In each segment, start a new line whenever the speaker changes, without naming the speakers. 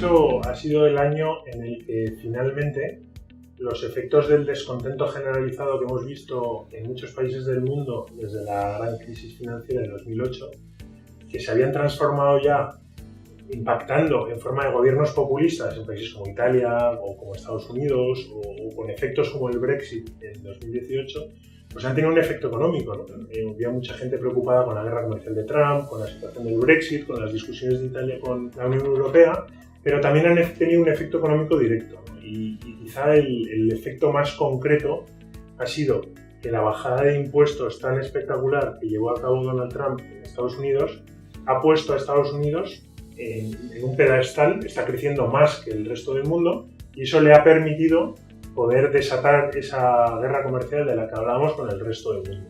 2018 ha sido el año en el que finalmente los efectos del descontento generalizado que hemos visto en muchos países del mundo desde la gran crisis financiera de 2008, que se habían transformado ya impactando en forma de gobiernos populistas en países como Italia o como Estados Unidos o con efectos como el Brexit en 2018, pues han tenido un efecto económico, ¿no? Había mucha gente preocupada con la guerra comercial de Trump, con la situación del Brexit, con las discusiones de Italia con la Unión Europea, pero también han tenido un efecto económico directo, ¿no? Y quizá el efecto más concreto ha sido que la bajada de impuestos tan espectacular que llevó a cabo Donald Trump en Estados Unidos ha puesto a Estados Unidos en un pedestal, está creciendo más que el resto del mundo y eso le ha permitido poder desatar esa guerra comercial de la que hablábamos con el resto del mundo.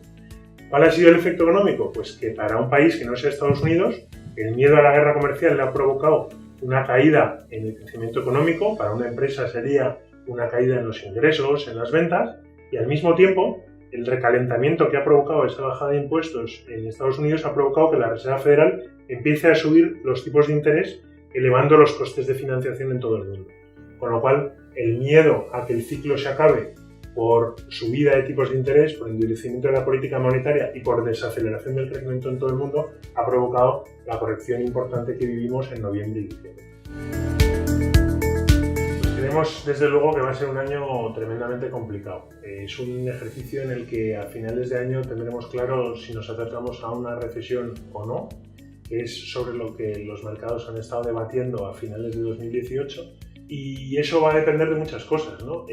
¿Cuál ha sido el efecto económico? Pues que para un país que no sea Estados Unidos, el miedo a la guerra comercial le ha provocado una caída en el crecimiento económico, para una empresa sería una caída en los ingresos, en las ventas, y al mismo tiempo el recalentamiento que ha provocado esa bajada de impuestos en Estados Unidos ha provocado que la Reserva Federal empiece a subir los tipos de interés, elevando los costes de financiación en todo el mundo. Con lo cual, el miedo a que el ciclo se acabe por subida de tipos de interés, por endurecimiento de la política monetaria y por desaceleración del crecimiento en todo el mundo, ha provocado la corrección importante que vivimos en noviembre y diciembre. Pues creemos, desde luego, que va a ser un año tremendamente complicado. Es un ejercicio en el que a finales de año tendremos claro si nos acercamos a una recesión o no, que es sobre lo que los mercados han estado debatiendo a finales de 2018. Y eso va a depender de muchas cosas, ¿no?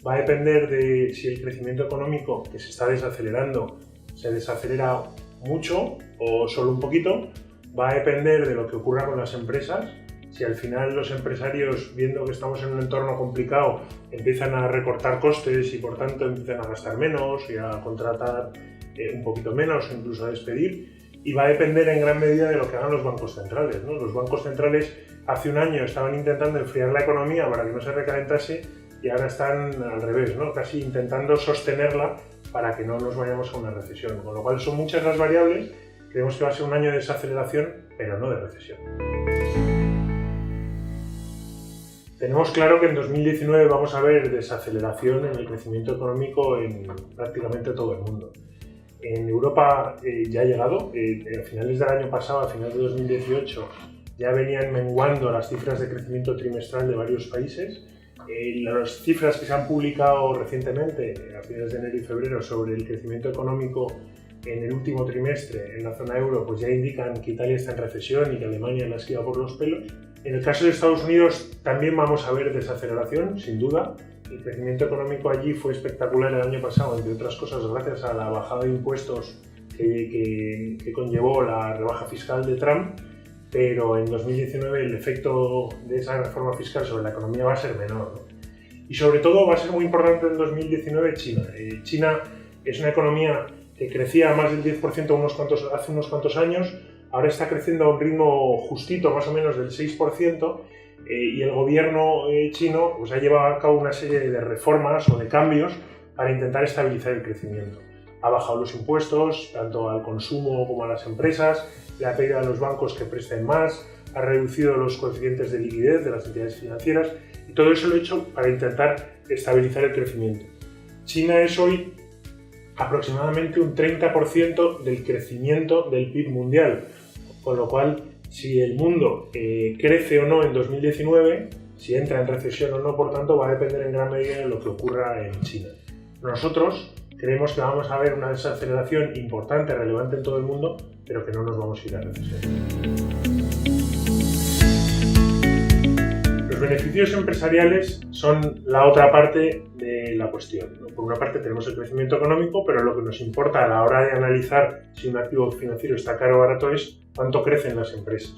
Va a depender de si el crecimiento económico que se está desacelerando se desacelera mucho o solo un poquito. Va a depender de lo que ocurra con las empresas. Si al final los empresarios, viendo que estamos en un entorno complicado, empiezan a recortar costes y por tanto empiezan a gastar menos y a contratar un poquito menos o incluso a despedir. Y va a depender en gran medida de lo que hagan los bancos centrales, ¿no? Los bancos centrales hace un año estaban intentando enfriar la economía para que no se recalentase y ahora están al revés, ¿no? Casi intentando sostenerla para que no nos vayamos a una recesión. Con lo cual son muchas las variables, creemos que va a ser un año de desaceleración, pero no de recesión. Tenemos claro que en 2019 vamos a ver desaceleración en el crecimiento económico en prácticamente todo el mundo. En Europa ya ha llegado, a finales del año pasado, a finales de 2018, ya venían menguando las cifras de crecimiento trimestral de varios países. Las cifras que se han publicado recientemente, a finales de enero y febrero, sobre el crecimiento económico en el último trimestre en la zona euro, pues ya indican que Italia está en recesión y que Alemania la esquiva por los pelos. En el caso de Estados Unidos también vamos a ver desaceleración, sin duda. El crecimiento económico allí fue espectacular el año pasado, entre otras cosas gracias a la bajada de impuestos que conllevó la rebaja fiscal de Trump, pero en 2019 el efecto de esa reforma fiscal sobre la economía va a ser menor, ¿no? Y sobre todo va a ser muy importante en 2019 China. China es una economía que crecía más del 10% hace unos cuantos años, ahora está creciendo a un ritmo justito, más o menos del 6%, y el gobierno chino pues, ha llevado a cabo una serie de reformas o de cambios para intentar estabilizar el crecimiento. Ha bajado los impuestos, tanto al consumo como a las empresas, le ha pedido a los bancos que presten más, ha reducido los coeficientes de liquidez de las entidades financieras y todo eso lo ha hecho para intentar estabilizar el crecimiento. China es hoy aproximadamente un 30% del crecimiento del PIB mundial, con lo cual si el mundo crece o no en 2019, si entra en recesión o no, por tanto, va a depender en gran medida de lo que ocurra en China. Nosotros creemos que vamos a ver una desaceleración importante, relevante en todo el mundo, pero que no nos vamos a ir a recesión. Los beneficios empresariales son la otra parte de la cuestión, ¿no? Por una parte tenemos el crecimiento económico, pero lo que nos importa a la hora de analizar si un activo financiero está caro o barato es cuánto crecen las empresas.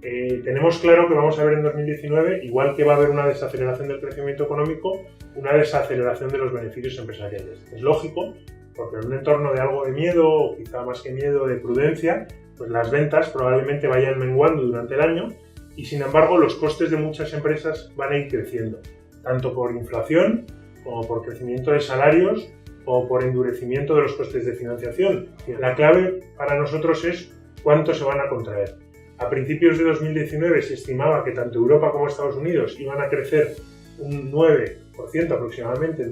Tenemos claro que vamos a ver en 2019, igual que va a haber una desaceleración del crecimiento económico, una desaceleración de los beneficios empresariales. Es lógico, porque en un entorno de algo de miedo, o quizá más que miedo, de prudencia, pues las ventas probablemente vayan menguando durante el año y sin embargo los costes de muchas empresas van a ir creciendo, tanto por inflación como por crecimiento de salarios o por endurecimiento de los costes de financiación. La clave para nosotros es cuánto se van a contraer. a principios de 2019 se estimaba que tanto Europa como Estados Unidos iban a crecer un 9% aproximadamente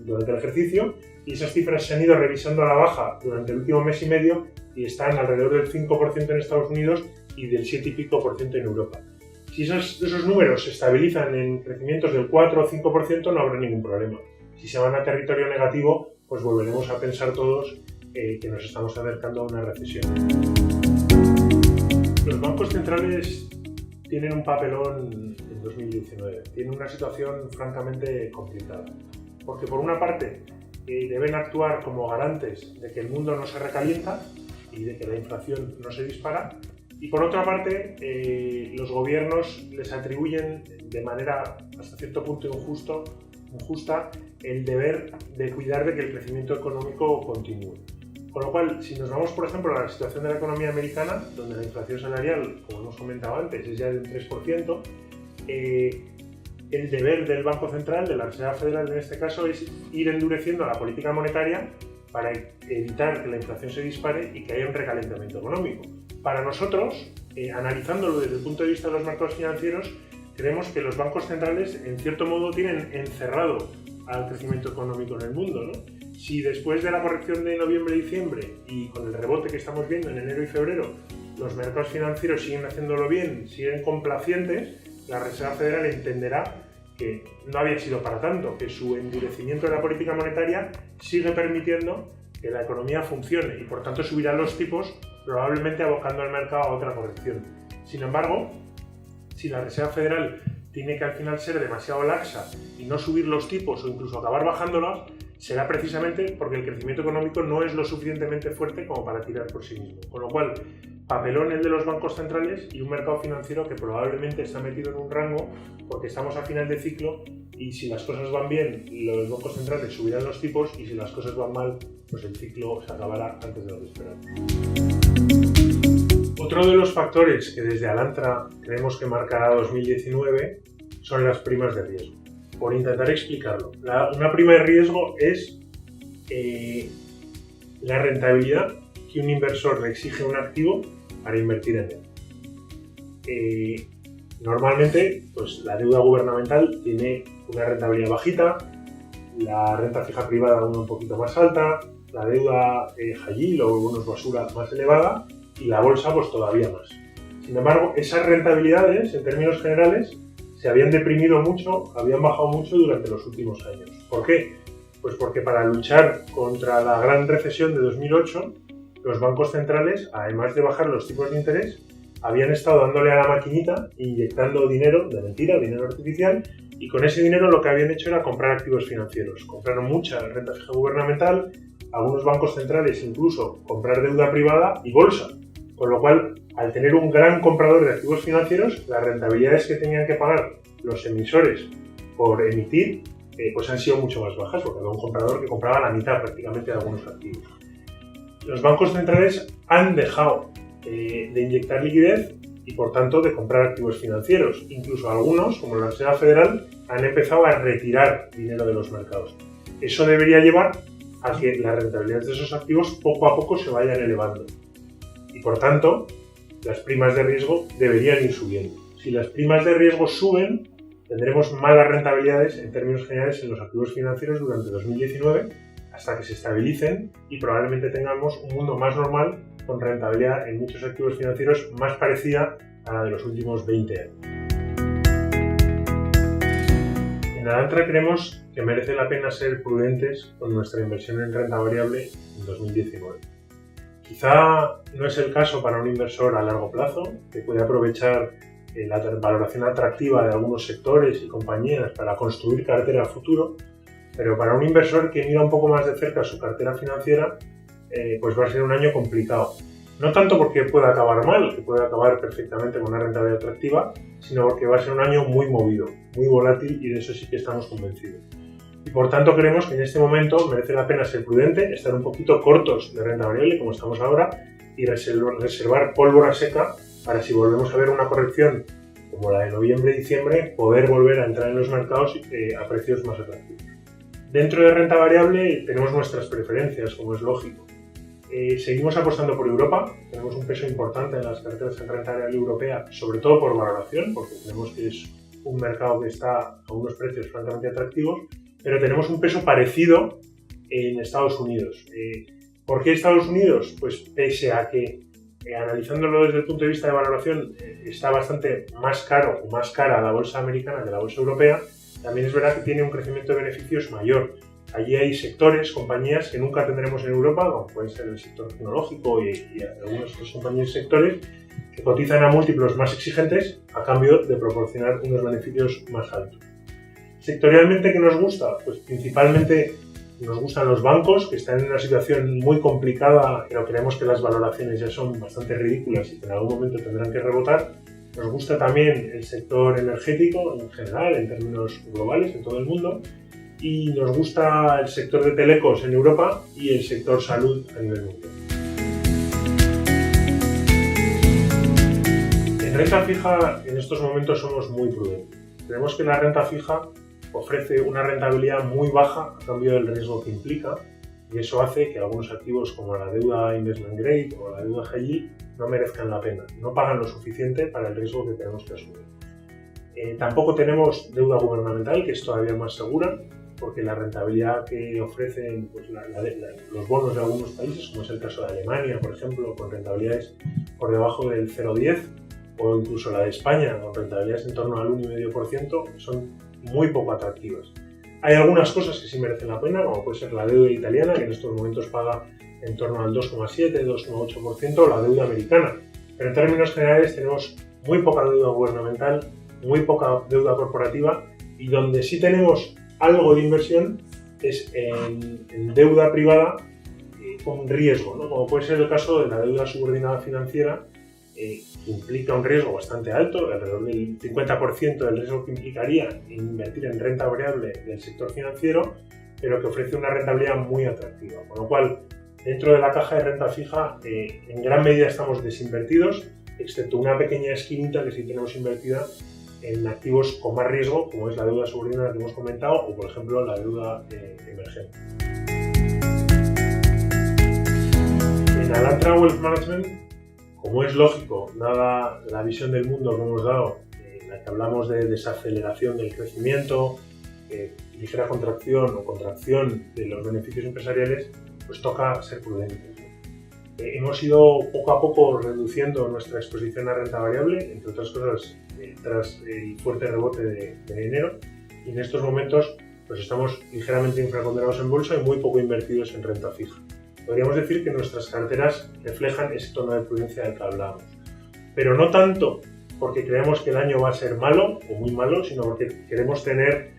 durante el ejercicio, y esas cifras se han ido revisando a la baja durante el último mes y medio y están alrededor del 5% en Estados Unidos y del 7 y pico por ciento en Europa. Si esos números se estabilizan en crecimientos del 4 o 5%, no habrá ningún problema. Si se van a territorio negativo, pues volveremos a pensar todos que nos estamos acercando a una recesión. Los bancos centrales tienen un papelón en 2019. Tienen una situación francamente complicada. Porque por una parte deben actuar como garantes de que el mundo no se recalienta y de que la inflación no se dispara. Y por otra parte, los gobiernos les atribuyen de manera hasta cierto punto injusta el deber de cuidar de que el crecimiento económico continúe. Con lo cual, si nos vamos, por ejemplo, a la situación de la economía americana, donde la inflación salarial, como hemos comentado antes, es ya del 3%, el deber del Banco Central, de la Reserva Federal en este caso, es ir endureciendo la política monetaria para evitar que la inflación se dispare y que haya un recalentamiento económico. Para nosotros, analizándolo desde el punto de vista de los mercados financieros, creemos que los bancos centrales, en cierto modo, tienen encerrado al crecimiento económico en el mundo, ¿no? Si después de la corrección de noviembre-diciembre y con el rebote que estamos viendo en enero y febrero, los mercados financieros siguen haciéndolo bien, siguen complacientes, la Reserva Federal entenderá que no había sido para tanto, que su endurecimiento de la política monetaria sigue permitiendo que la economía funcione y por tanto subirá los tipos, probablemente abocando al mercado a otra corrección. Sin embargo, si la Reserva Federal tiene que al final ser demasiado laxa y no subir los tipos o incluso acabar bajándolos, será precisamente porque el crecimiento económico no es lo suficientemente fuerte como para tirar por sí mismo. Con lo cual, papelón el de los bancos centrales y un mercado financiero que probablemente está metido en un rango porque estamos a final de ciclo y si las cosas van bien, los bancos centrales subirán los tipos y si las cosas van mal, pues el ciclo se acabará antes de lo que esperamos. Otro de los factores que desde Alantra creemos que marcará 2019 son las primas de riesgo. Por intentar explicarlo, una prima de riesgo es la rentabilidad que un inversor le exige a un activo para invertir en él. Normalmente, pues, la deuda gubernamental tiene una rentabilidad bajita, la renta fija privada una un poquito más alta, la deuda high o bonos basura más elevada y la bolsa pues todavía más. Sin embargo, esas rentabilidades, en términos generales, se habían deprimido mucho, habían bajado mucho durante los últimos años. ¿Por qué? Pues porque para luchar contra la gran recesión de 2008, los bancos centrales, además de bajar los tipos de interés, habían estado dándole a la maquinita, inyectando dinero de mentira, dinero artificial, y con ese dinero lo que habían hecho era comprar activos financieros. Compraron mucha renta fija gubernamental, algunos bancos centrales incluso comprar deuda privada y bolsa. Con lo cual, al tener un gran comprador de activos financieros, las rentabilidades que tenían que pagar los emisores por emitir pues han sido mucho más bajas, porque había un comprador que compraba la mitad prácticamente de algunos activos. Los bancos centrales han dejado de inyectar liquidez y por tanto de comprar activos financieros. Incluso algunos, como la Reserva Federal, han empezado a retirar dinero de los mercados. Eso debería llevar a que las rentabilidades de esos activos poco a poco se vayan elevando. Y por tanto, las primas de riesgo deberían ir subiendo. Si las primas de riesgo suben, tendremos malas rentabilidades en términos generales en los activos financieros durante 2019 hasta que se estabilicen y probablemente tengamos un mundo más normal con rentabilidad en muchos activos financieros más parecida a la de los últimos 20 años. En Alantra creemos que merece la pena ser prudentes con nuestra inversión en renta variable en 2019. Quizá no es el caso para un inversor a largo plazo, que puede aprovechar la valoración atractiva de algunos sectores y compañías para construir cartera a futuro, pero para un inversor que mira un poco más de cerca su cartera financiera, pues va a ser un año complicado. No tanto porque pueda acabar mal, que puede acabar perfectamente con una rentabilidad atractiva, sino porque va a ser un año muy movido, muy volátil y de eso sí que estamos convencidos. Y por tanto creemos que en este momento merece la pena ser prudente, estar un poquito cortos de renta variable como estamos ahora y reservar pólvora seca para si volvemos a ver una corrección como la de noviembre-diciembre, poder volver a entrar en los mercados a precios más atractivos. Dentro de renta variable tenemos nuestras preferencias, como es lógico. Seguimos apostando por Europa, tenemos un peso importante en las carteras en renta variable europea, sobre todo por valoración, porque creemos que es un mercado que está a unos precios francamente atractivos, pero tenemos un peso parecido en Estados Unidos. ¿Por qué Estados Unidos? Pues pese a que, analizándolo desde el punto de vista de valoración, está bastante más caro o más cara la bolsa americana que la bolsa europea, también es verdad que tiene un crecimiento de beneficios mayor. Allí hay sectores, compañías que nunca tendremos en Europa, como puede ser el sector tecnológico y algunas otras compañías y sectores, que cotizan a múltiplos más exigentes a cambio de proporcionar unos beneficios más altos. Sectorialmente, ¿qué nos gusta? Pues principalmente nos gustan los bancos, que están en una situación muy complicada, pero creemos que las valoraciones ya son bastante ridículas y que en algún momento tendrán que rebotar. Nos gusta también el sector energético en general, en términos globales, en todo el mundo. Y nos gusta el sector de telecos en Europa y el sector salud a nivel mundial. En renta fija, en estos momentos somos muy prudentes. Creemos que la renta fija ofrece una rentabilidad muy baja a cambio del riesgo que implica, y eso hace que algunos activos como la deuda investment grade o la deuda high yield no merezcan la pena, no pagan lo suficiente para el riesgo que tenemos que asumir. Tampoco tenemos deuda gubernamental, que es todavía más segura, porque la rentabilidad que ofrecen pues, los bonos de algunos países, como es el caso de Alemania, por ejemplo, con rentabilidades por debajo del 0,10, o incluso la de España, con rentabilidades en torno al 1,5%, son muy poco atractivas. Hay algunas cosas que sí merecen la pena, como puede ser la deuda italiana, que en estos momentos paga en torno al 2,7, 2,8%, o la deuda americana. Pero en términos generales tenemos muy poca deuda gubernamental, muy poca deuda corporativa, y donde sí tenemos algo de inversión es en deuda privada con riesgo, ¿no? Como puede ser el caso de la deuda subordinada financiera, que implica un riesgo bastante alto, alrededor del 50% del riesgo que implicaría invertir en renta variable del sector financiero, pero que ofrece una rentabilidad muy atractiva. Con lo cual, dentro de la caja de renta fija, en gran medida estamos desinvertidos, excepto una pequeña esquinita que sí tenemos invertida en activos con más riesgo, como es la deuda subordinada que hemos comentado, o por ejemplo la deuda emergente. En Alantra Wealth Management, como es lógico, dada la visión del mundo que hemos dado, en la que hablamos de desaceleración del crecimiento, ligera contracción o contracción de los beneficios empresariales, pues toca ser prudentes. Hemos ido poco a poco reduciendo nuestra exposición a renta variable, entre otras cosas, tras el fuerte rebote de enero, y en estos momentos pues estamos ligeramente infraponderados en bolsa y muy poco invertidos en renta fija. Podríamos decir que nuestras carteras reflejan ese tono de prudencia del que hablábamos, pero no tanto porque creemos que el año va a ser malo o muy malo, sino porque queremos tener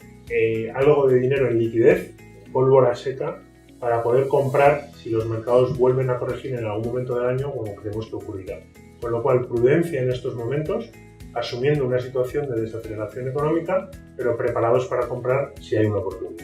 algo de dinero en liquidez, pólvora seca, para poder comprar si los mercados vuelven a corregir en algún momento del año, como creemos que ocurrirá. Con lo cual, prudencia en estos momentos, asumiendo una situación de desaceleración económica, pero preparados para comprar si hay una oportunidad.